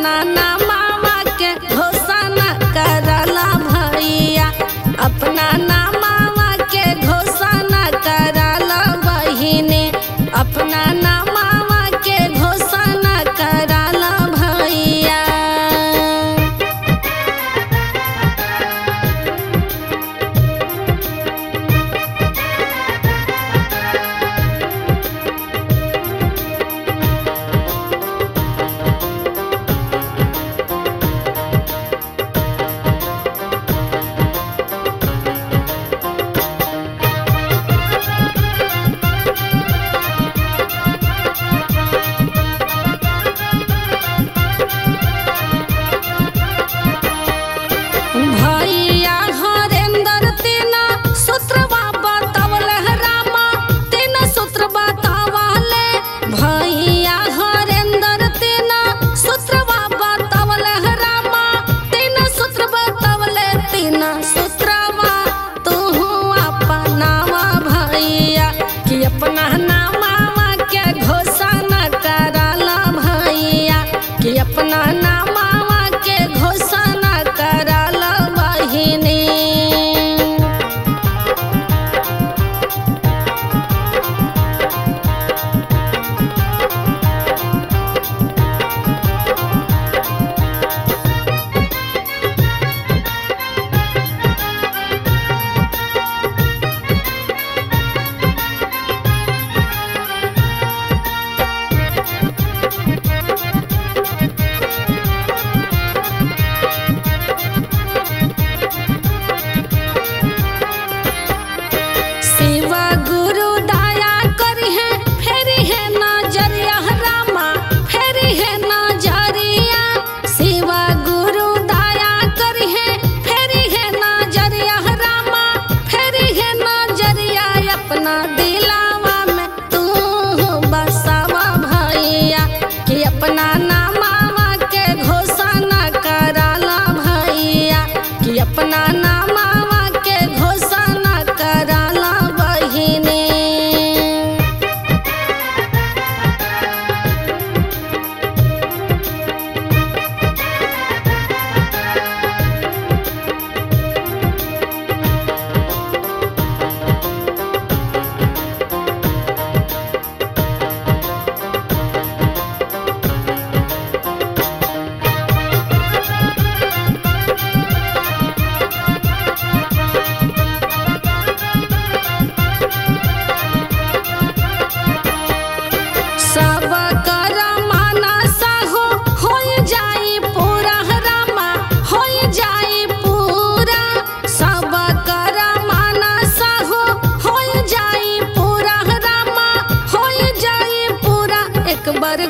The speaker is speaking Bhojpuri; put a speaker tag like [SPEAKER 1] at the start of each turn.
[SPEAKER 1] अपना नामावा के घोषणा करला भैया, अपना नामावा के घोषणा करला बहिनी, अपना नामावा के घोषणा करला भैया। भैया हरेंद्र तीन सूत्रवा बतावले रामा, तीन सूत्र बतावले भैया हरेंद्र तीन सूत्रवा बतावले रामा, तीन सूत्र बतावले, तीन सूत्रवा तू अपनावा भैया, कि अपना नामावा के घोषणा करला भैया, कि अपना नामावा के घोषणा करला बहिनी। शिव गुरु दया करी है, फेरी है नजरिया रामा, फेरी है नजरिया, शिव गुरु दया करी है, फेरी है नजरिया रामा, फेरी है नजरिया, अपना दिलावा में तू बसावा भैया, कि अपना नामावा के घोषणा करला भैया, कि अपना नामावा के घोषणा करला बहिनी। सब कर मानसा हो जाई पूरा रामा, हो जाई पूरा, सब कर मानसा हो जाई पूरा रामा, हो जाई पूरा, एक बार